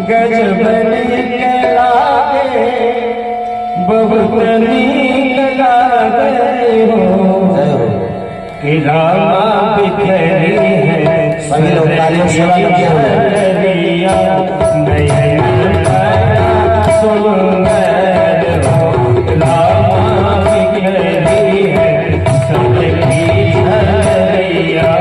गजब लागे बहुत नीक लागे हो कि रामा बिखरी है सभी लोग तालियों से सेवा करते हैं। सुंदर हो रामा बिखरी है सबकी झरिया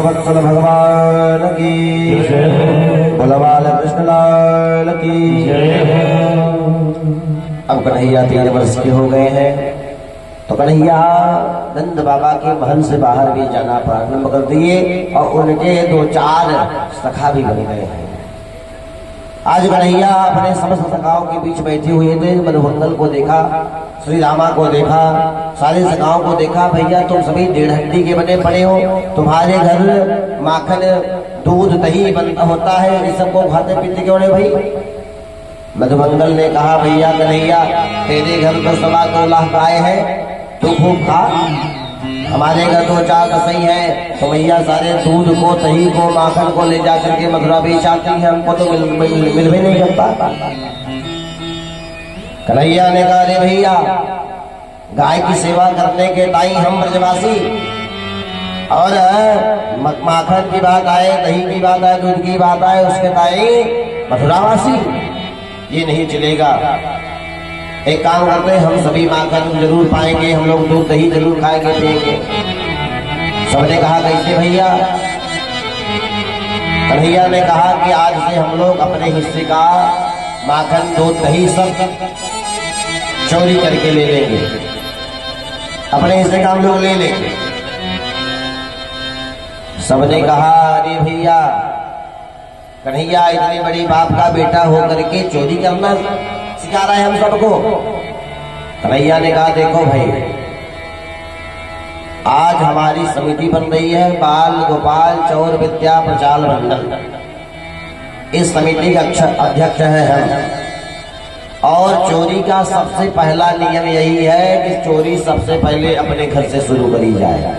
वत्सल भगवान की बोलो बाल कृष्ण लाल की। अब कन्हैया 3 वर्ष के हो गए हैं तो कन्हैया नंद बाबा के महल से बाहर भी जाना प्रारंभ कर दिए और उनके 2-4 सखा भी बन गए हैं। आज कन्हैया अपने समस्त सखाओं के बीच बैठे हुए थे। मधुमंगल को देखा, श्री रामा को देखा, सारे सखाओं को देखा। भैया तुम सभी 1.5 हड्डी के बने पड़े हो, तुम्हारे घर माखन दूध दही बनता होता है, इस सबको खाते पीते क्यों नहीं भाई? मधुमंगल ने कहा भैया कन्हैया तेरे घर तो 2.25 लाख गाय है, तू खूब खा, हमारे घर 2-4 दसई है, तो भैया सारे दूध को दही को माखन को ले जाकर के मथुरा बेच आती है, हमको तो मिल भी नहीं करता। कन्हैया ने कहा अरे भैया गाय की सेवा करने के टाइम हम ब्रजवासी और माखन की बात आए, दही की बात आए, दूध की बात आए, उसके टाइम मथुरावासी, ये नहीं चलेगा। एक काम करते हैं, हम सभी माखन जरूर पाएंगे, हम लोग दूध दही जरूर खाएंगे पिएंगे। सबने कहा कैसे भैया? कन्हैया ने कहा कि आज से हम लोग अपने हिस्से का माखन दूध दही सब चोरी करके ले लेंगे, अपने हिस्से का हम लोग ले लेंगे। सबने कहा अरे भैया कन्हैया इतनी बड़ी बाप का बेटा हो करके चोरी करना सिखा रहा है हम सबको। कन्हैया ने कहा देखो भाई आज हमारी समिति बन रही है बाल गोपाल चौर विद्या प्रचार मंडल, इस समिति का अध्यक्ष है हम, और चोरी का सबसे पहला नियम यही है कि चोरी सबसे पहले अपने घर से शुरू करी जाए।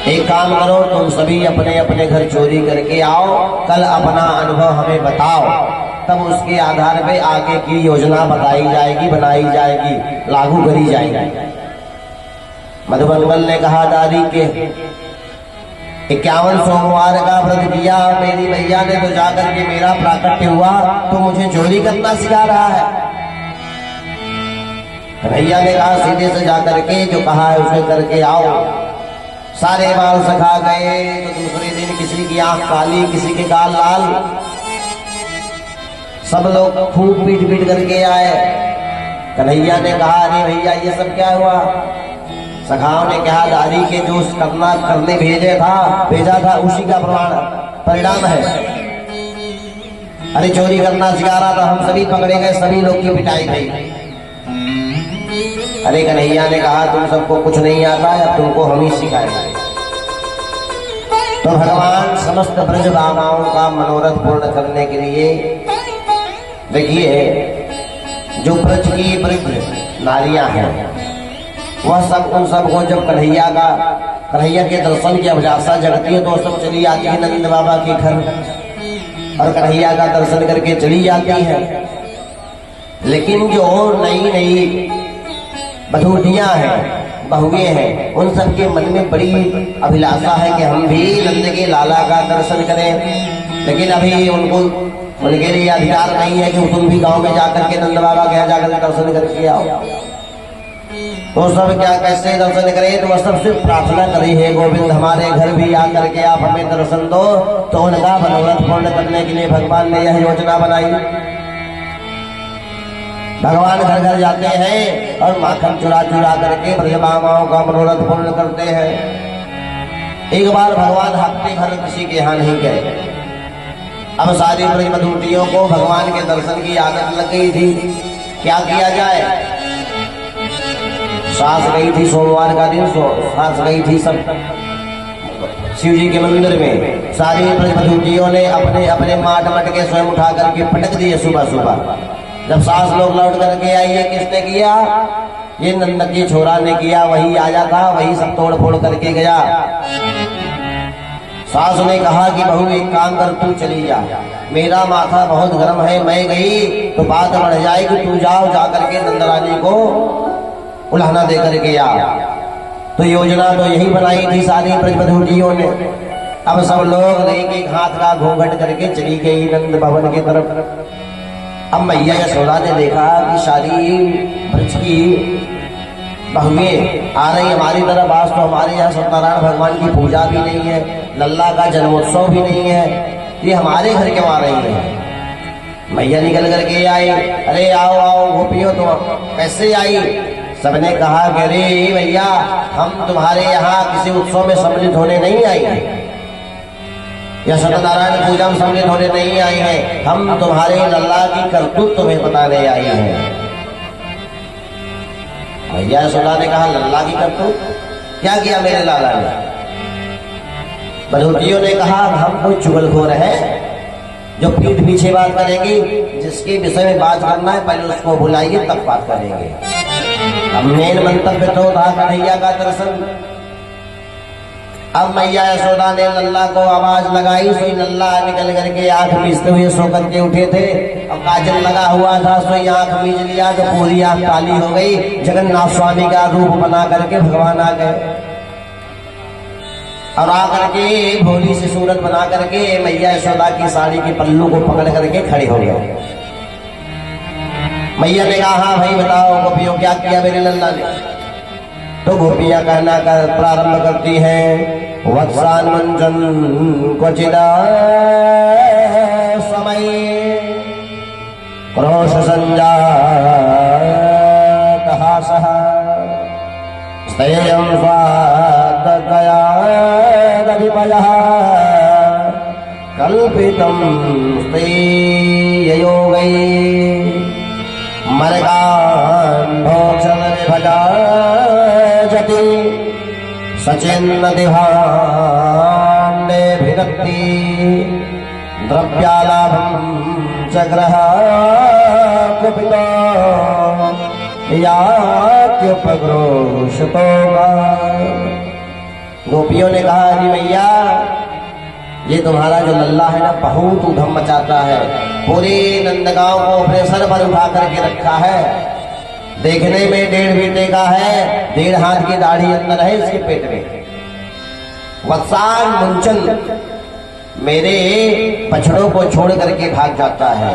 एक काम करो तुम सभी अपने अपने घर चोरी करके आओ, कल अपना अनुभव हमें बताओ, तब उसके आधार पे आगे की योजना बताई जाएगी, बनाई जाएगी, लागू करी जाएगी। मधुमंगल ने कहा दादी के 51 सोमवार का व्रत किया, मेरी मैया ने तो जाकर के मेरा प्राकट्य हुआ तो मुझे चोरी करना सिखा रहा है। कन्हैया ने कहा सीधे से जाकर के जो कहा है उसे करके आओ। सारे बाल सखा गए तो दूसरे दिन किसी की आंख काली, किसी के गाल लाल, सब लोग खूब पीट पीट करके आए। कन्हैया ने कहा अरे भैया ये सब क्या हुआ? सखाओं ने कहा दादी के जो करना करने भेजा था उसी का परिणाम है। अरे चोरी करना सिखा रहा था, हम सभी पकड़े गए, सभी लोग की पिटाई गई। अरे कन्हैया ने कहा तुम सबको कुछ नहीं आता है, अब तुमको हम ही सिखाएंगे। तो भगवान समस्त ब्रज बामाओं का मनोरथ पूर्ण करने के लिए देखिए जो ब्रज की वृद्ध नारियां हैं वह सब उन सबको जब कन्हैया के दर्शन की अभिलाषा जगती है तो सब चली आती है नंद बाबा के घर और कन्हैया का दर्शन करके चली जाती है। लेकिन जो नई नई बधूटियां हैं, बहुएं हैं, उन सब के मन में बड़ी अभिलाषा है कि हम भी नंद के लाला का दर्शन करें, लेकिन अभी उनके लिए अधिकार नहीं है कि तुम भी गांव में जाकर के नंद बाबा के यहाँ जाकर दर्शन करके आओ। तो सब क्या कैसे दर्शन करें? तो वह सबसे प्रार्थना करी है गोविंद हमारे घर भी आकर के आप हमें दर्शन दो। तो उनका मनोरथ पूर्ण करने के लिए भगवान ने यह योजना बनाई। भगवान घर घर जाते हैं और माखन चुरा चुरा करके ब्रजबामाओं का मनोरथ पूर्ण करते हैं। एक बार भगवान हफ्ते भर किसी के यहाँ नहीं गए। अब सारी ब्रजबधूटियों को भगवान के दर्शन की आदत लग गई थी। क्या किया जाए? सास गई थी सोमवार का दिन, सास गई थी सब शिव जी के मंदिर में। सारी ब्रजबधूटियों ने अपने अपने माट मटके स्वयं उठा करके पटक दिए सुबह सुबह। जब सास लोग लौट करके आई, ये किसने किया? ये नंद के छोरा ने किया। वही आया था, वही सब तोड़ फोड़ करके गया। सास ने कहा कि बहू एक काम कर, तू चली जा, मेरा माथा बहुत गर्म है, मैं गई तो बात बढ़ जाएगी, तू जाओ, जा करके नंदरानी को उल्हाना दे करके आ। तो योजना तो यही बनाई थी सारी ब्रजबधूटियों ने। अब सब लोग एक हाथ का घूंघट करके चली गई नंद भवन की तरफ। अब मैया यशोदा ने देखा कि सारी ब्रज की बहुएं आ रही हमारी तरफ। आज तो हमारे यहाँ सत्यनारायण भगवान की पूजा भी नहीं है, लल्ला का जन्मोत्सव भी नहीं है, ये हमारे घर क्यों आ रही है? मैया निकल करके आई, अरे आओ आओ गोपियों, तुम कैसे आई? सबने कहा कि अरे भैया, हम तुम्हारे यहाँ किसी उत्सव में सम्मिलित होने नहीं आई हैं या सत्यनारायण पूजा में सम्मिलित होने नहीं आई हैं, हम तुम्हारे लल्ला की करतूत तुम्हें बताने आई हैं। भैया यशोदा ने कहा, लल्ला की करतूत? क्या किया मेरे लाला ने? बलूटियों ने कहा, हम कोई चुगलखोर है जो पीठ पीछे बात करेंगी, जिसके विषय में बात करना है पहले उसको बुलाइए तब बात करेंगे। अब मेन मंतव्य तो था कन्हैया का दर्शन। अब मैया यशोदा ने लल्ला को आवाज लगाई, सोई लल्ला निकल करके आंख मीचते हुए सो करके उठे थे। अब काजल लगा हुआ था, सोई आंख मीच लिया तो पूरी आंख काली हो गई। जगन्नाथ स्वामी का रूप बना करके भगवान आ गए और आकर के भोली सी सूरत बना करके मैया यशोदा की साड़ी के पल्लू को पकड़ करके खड़े हो गए। मैया ने कहा, हाँ भाई बताओ गोपियों, क्या किया मेरे लल्ला ने? तो गोपियां कहना कर प्रारंभ करती हैं, वत्सान मंजन क्वचिदा समय क्रोश संजात हासः स्तयं स्वादतया रविपयः कल्पितं स्तेययोगै मर्गान् भोक्षण विभजा जति सचिन्न दिभाण्डे भिनक्ति द्रव्यालाभं च ग्रह कुपितो यात्युपग्रोषतो। गोपियों ने कहा, अरे मैया, ये तुम्हारा जो लल्ला है ना, बहुत उधम मचाता है, पूरे नंदगांव को अपने सर पर उठा करके रखा है। देखने में 1.5 बीटे का है, 1.5 हाथ की दाढ़ी अंदर है इसके पेट में। वत्सान मुंचन, मेरे बछड़ों को छोड़ करके भाग जाता है।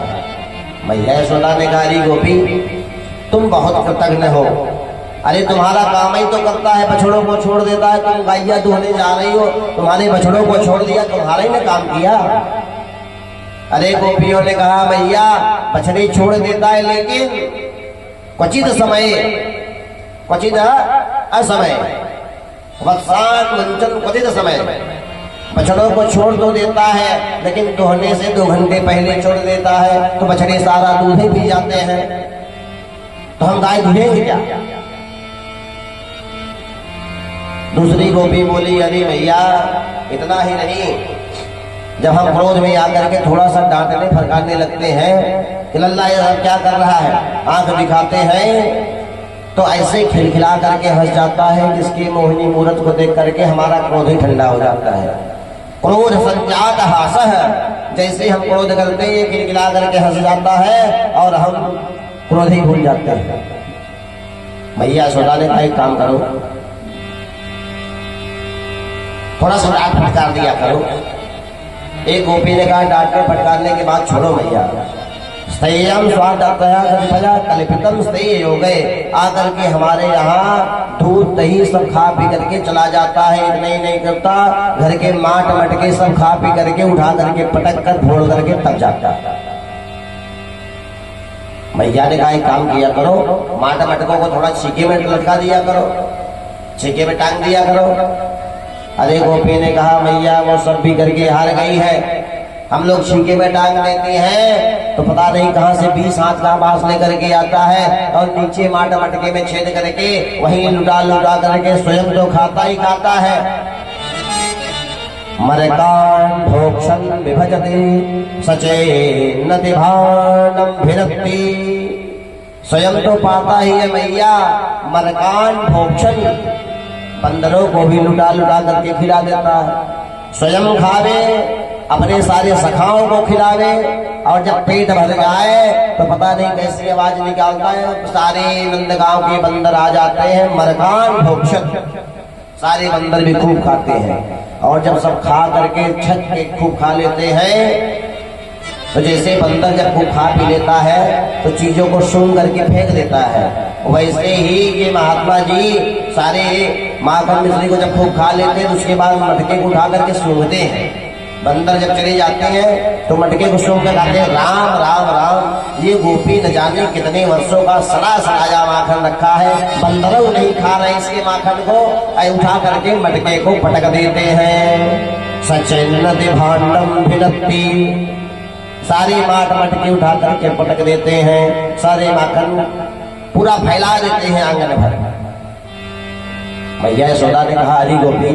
मैया यशोदा ने कहा, गोपी तुम बहुत कृतज्ञ हो, अरे तुम्हारा काम ही तो करता है, बछड़ों को छोड़ देता है। तुम गाइया दुहने जा रही हो, तुम्हारे बछड़ों को छोड़ दिया, तुम्हारा ही ने काम किया। अरे गोपियों ने कहा, मैया बछड़े छोड़ देता है लेकिन क्वचित समय, क्वचित असमय, वत्सान मंचन क्वचित समय, बछड़ों को छोड़ तो देता है लेकिन दोहने से 2 घंटे पहले छोड़ देता है, तो बछड़े सारा दूध ही पी जाते हैं, तो हम गाय दूहेंगे क्या? दूसरी गोपी बोली, अरे भैया इतना ही नहीं, जब हम क्रोध में आकर के थोड़ा सा डांटने फरकारने लगते हैं कि लल्ला ये सब क्या कर रहा है, आंख दिखाते हैं तो ऐसे खिलखिला करके हंस जाता है, जिसकी मोहिनी मूरत को देख करके हमारा क्रोध ही ठंडा हो जाता है। क्रोध संजात हासः, जैसे हम क्रोध करते हैं ये खिलखिला करके हंस जाता है और हम क्रोध ही भूल जाते हैं। मैया यशोदा ने कहा, एक काम करो, थोड़ा सा डांट फटकार दिया करो। एक गोपी ने कहा, डांटने फटकारने के बाद छोड़ो मैया, स्थेयम स्वादतया कल्पितम स्थेय हो गए, आकर के हमारे यहाँ दूध दही सब खा पी करके चला जाता है, इतना ही नहीं करता, घर के माट मटके सब खा पी करके उठा करके पटक कर फोड़ करके तब जाता है। मैया ने कहा, एक काम किया करो, माट मटकों को थोड़ा छीके में लटका दिया करो, छीके में टांग दिया करो। अरे गोपी ने कहा, मैया वो सब भी करके हार गई है, हम लोग छीके में टांग देते हैं तो पता नहीं कहां से 20 हाथ का बांस लेकर के आता है और नीचे माट मटके में छेद करके वहीं लुटा लुटा करके स्वयं तो खाता ही खाता है। मरकान भोक्षण विभजते सचेन्न दिभाणम भिनक्ति, स्वयं तो पाता ही है मैया, मरकान भोक्षण, बंदरों को भी लुटा लुटा करके खिला देता है, स्वयं खावे, अपने सारे सखाओं को खिलावे, और जब पेट भर जाए तो पता नहीं कैसी आवाज निकालता है, सारे नंदगांव के बंदर आ जाते हैं। मरकान भोक्षण, सारे बंदर भी खूब खाते हैं, और जब सब खा करके छक के खूब खा लेते हैं तो जैसे बंदर जब खूब खा पी लेता है तो चीजों को सूंघ करके फेंक देता है, वैसे ही ये महात्मा जी सारे माखन मिश्री को जब खूब खा लेते हैं तो उसके बाद मटके को उठा करके सूंघते हैं। बंदर जब चले जाते हैं तो मटके को सूंघ कर खाते हैं। राम राम राम, ये गोपी न जाने कितने वर्षों का सड़ा सड़ाया माखन रखा है, बंदरों नहीं खा रहे इसके माखन को, उठा करके मटके को पटक देते हैं। सचिन्न भांडम भिनती, सारे माट मटके उठा करके पटक देते हैं, सारे माखन पूरा फैला देते हैं आंगन भर। मैया यशोदा ने कहा अरे गोपी,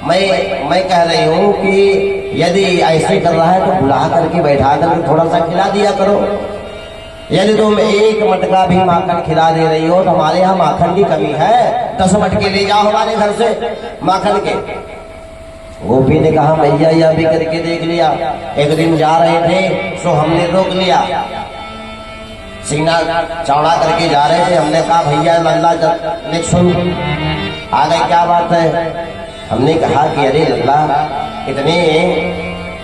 मैं कह रही हूं कि यदि ऐसे कर रहा है तो बुला करके बैठा करके थोड़ा सा खिला दिया करो। यदि तुम एक मटका भी माखन खिला दे रही हो तो हमारे यहाँ माखन की कमी है, 10 मटके ले जाओ हमारे घर से माखन के। गोपी ने कहा मैया यह भी करके देख लिया। एक दिन जा रहे थे सो हमने रोक लिया, सीना चौड़ा करके जा रहे थे, हमने कहा भैया लल्ला ने सुन आ गए, क्या बात है? हमने कहा कि अरे लल्ला इतने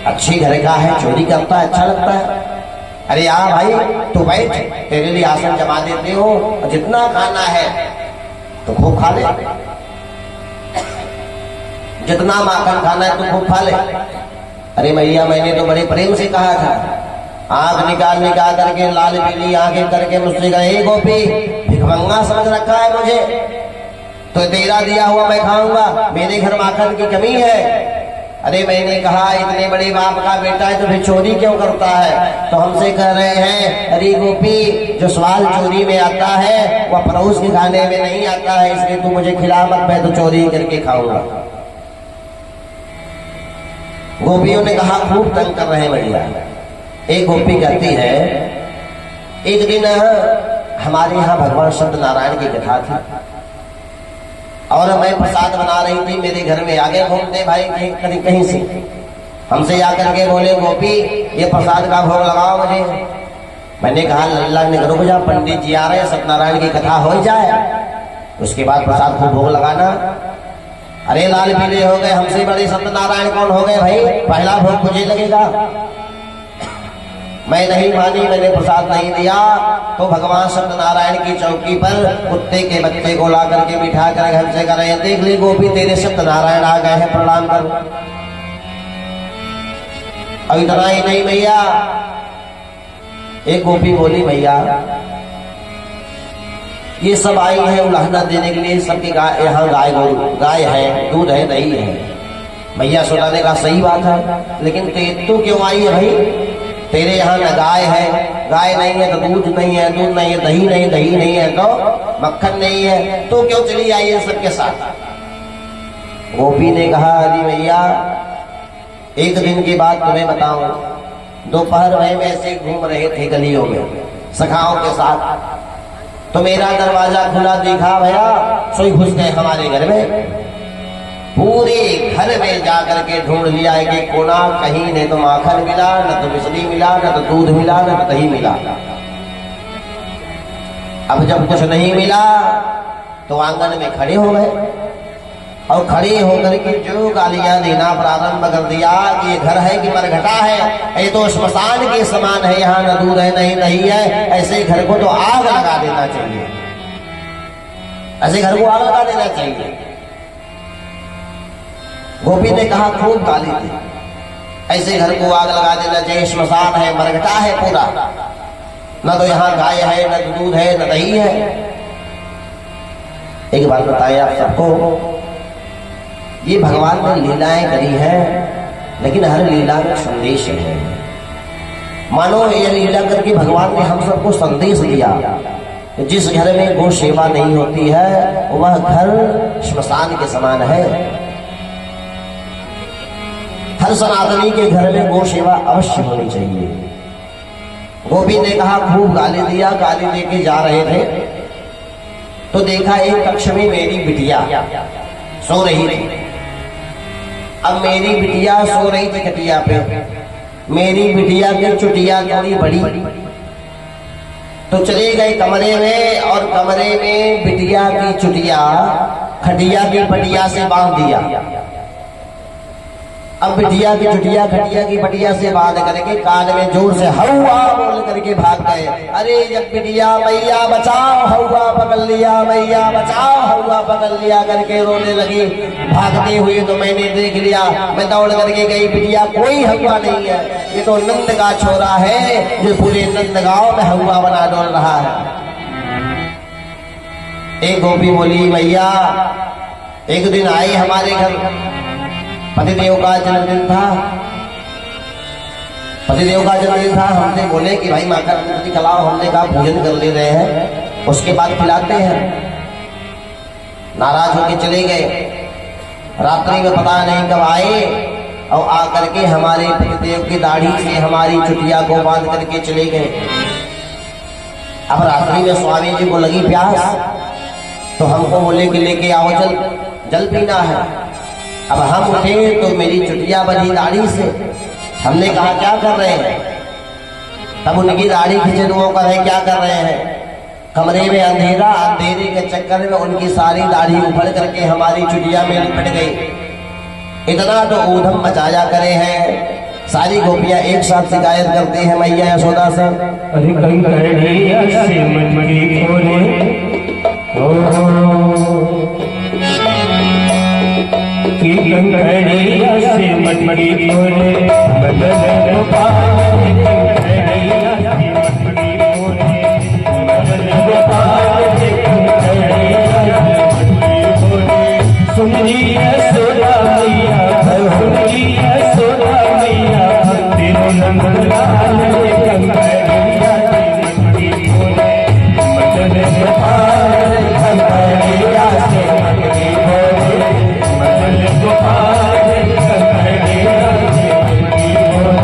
अच्छी घर का है, चोरी करता है, अच्छा लगता है। अरे यार भाई तू बैठ, तेरे लिए आसन जमा देते हो, और जितना खाना है तो खूब खा ले, जितना माखन खाना है तो खूब खा ले। अरे मैया मैंने तो बड़े प्रेम से कहा था, आंख निकाल निकाल करके लाल पीली आंखें करके मुझसे कहा हे गोपी भिखमंगा समझ रखा है मुझे, तो तेरा दिया हुआ मैं खाऊंगा, मेरे घर माखन की कमी है। अरे मैंने कहा इतने बड़े बाप का बेटा है तो फिर चोरी क्यों करता है? तो हमसे कह रहे हैं अरे गोपी जो सवाल चोरी में आता है वह पड़ोस के खाने में नहीं आता है, इसलिए तू मुझे खिला मत, मैं तो चोरी करके खाऊंगा। गोपियों ने कहा खूब तंग कर रहे हैं भैया। एक गोपी कहती है एक दिन हमारे यहाँ भगवान सत्यनारायण की कथा थी और मैं प्रसाद बना रही थी, मेरे घर में आगे घूमते भाई कहीं से हमसे आकर के बोले गोपी ये प्रसाद का भोग लगाओ मुझे। मैंने कहा लल्ला ने रुक जा, पंडित जी आ रहे हैं, सत्यनारायण की कथा हो जाए उसके बाद प्रसाद को भोग लगाना। अरे लाल पीले हो गए, हमसे बड़े सत्यनारायण कौन हो गए भाई, पहला भोग मुझे लगेगा। मैं नहीं मानी, मैंने प्रसाद नहीं दिया तो भगवान सत्यनारायण की चौकी पर कुत्ते के बच्चे को ला करके बिठा कर घर से कर रहे, देख ली गोपी तेरे सत्यनारायण आ गए हैं, प्रणाम कर। अब इतना ही नहीं भैया, एक गोपी बोली भैया ये सब आई है उलाहना देने के लिए, सबके यहाँ गाय है, दूध है, दही है। भैया सोना ने कहा सही बात है, लेकिन तू क्यों आई है भाई? तेरे यहाँ न गाय है, गाय नहीं है तो दूध नहीं है, दूध नहीं है दही नहीं, दही नहीं है तो मक्खन नहीं है, तो क्यों चली आई है सबके साथ? गोपी ने कहा अरे भैया एक दिन की बात तुम्हें बताऊं, दोपहर में ऐसे घूम रहे थे गलियों में सखाओं के साथ, तो मेरा दरवाजा खुला देखा भैया, सोई घुस गए हमारे घर में। पूरे घर में जाकर के ढूंढ लिया है कि कोना कहीं न तो माखन मिला, न तो मिश्री मिला, न तो दूध मिला, न तो दही मिला। अब जब कुछ नहीं मिला तो आंगन में खड़े हो गए और खड़े होकर के जो गालियां देना प्रारंभ कर दिया कि ये घर है कि मरघटा है, ये तो श्मशान के समान है, यहाँ न दूध है नहीं दही है, ऐसे घर को तो आग लगा देना चाहिए, ऐसे घर को आग लगा देना चाहिए। गोपी ने कहा खूब गाली दी, ऐसे घर को आग लगा देना चाहिए, श्मशान है, मरघटा है पूरा, न तो यहाँ गाय है, न दूध है, न दही है। एक बात बताएं आप सबको, ये भगवान ने लीलाएं करी है, लेकिन हर लीला में संदेश है। मानो ये लीला करके भगवान ने हम सबको संदेश दिया, जिस घर में गौ सेवा नहीं होती है वह घर श्मशान के समान है। हर सनातनी के घर में गौ सेवा अवश्य होनी चाहिए। गोपी ने कहा खूब गाली दिया, गाली देके जा रहे थे तो देखा एक कक्ष में मेरी बिटिया सो रही थी। अब मेरी बिटिया सो रही थी खटिया पे, मेरी बिटिया की चुटिया थोड़ी बड़ी, तो चले गए कमरे में और कमरे में बिटिया की चुटिया खटिया की पटिया से बांध दिया। अब बिटिया की चुटिया खटिया की बटिया से बात करके कान में जोर से हवा बोल करके भाग गए। अरे जब बिटिया मैया बचाओ हवा पकड़ लिया, मैया बचाओ हवा पकड़ लिया करके रोने लगी भागते हुए। तो मैंने देख लिया, मैं दौड़ करके गई, बिटिया कोई हवा नहीं है, ये तो नंद का छोरा है जो पूरे नंद गांव में हवा बना डोल रहा है। एक गोपी बोली, मैया एक दिन आई हमारे घर, पतिदेव का जन्मदिन था, पतिदेव का जन्मदिन था। हमने बोले कि भाई माता गणपति खिलाओ, हमने कहा भोजन कर ले रहे हैं उसके बाद खिलाते हैं। नाराज होकर चले गए। रात्रि में पता नहीं कब आए और आकर के हमारे पतिदेव की दाढ़ी से हमारी चुटिया को बांध करके चले गए। अब रात्रि में स्वामी जी को लगी प्यास, तो हमको बोले कि लेके आओ जल पीना है। अब हम उठे तो मेरी चुटिया बनी दाढ़ी से। हमने कहा क्या कर रहे हैं? तब उनकी दाढ़ी खींचे तो वो कर रहे क्या कर रहे हैं? कमरे में अंधेरा, अंधेरे के चक्कर में उनकी सारी दाढ़ी उभर करके हमारी चुटिया में लिपट गई। इतना तो ऊधम मचाया करे हैं। सारी गोपियां एक साथ शिकायत करती है मैया यशोदा से, अरे कंकड़िया से मटकी खोले की कंकड़िया से मटकी खोले बदन गोपाल, कंकड़िया से मटकी खोले बदन गोपाल, कंकड़िया से मटकी खोले। सुनिए यशोदा मैया, सुनिए यशोदा मैया, तेरे नंद लाल कंकड़िया से मटकी खोले बदन गोपाल, कंकड़िया से मटकी खोले बदन गोपाल, कंकड़िया से मटकी खोले।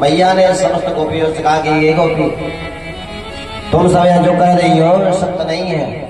मैया ने समस्त गोपियों से कहा कि ये गोपी तुम सब यहाँ जो कह रही हो सत्य नहीं है।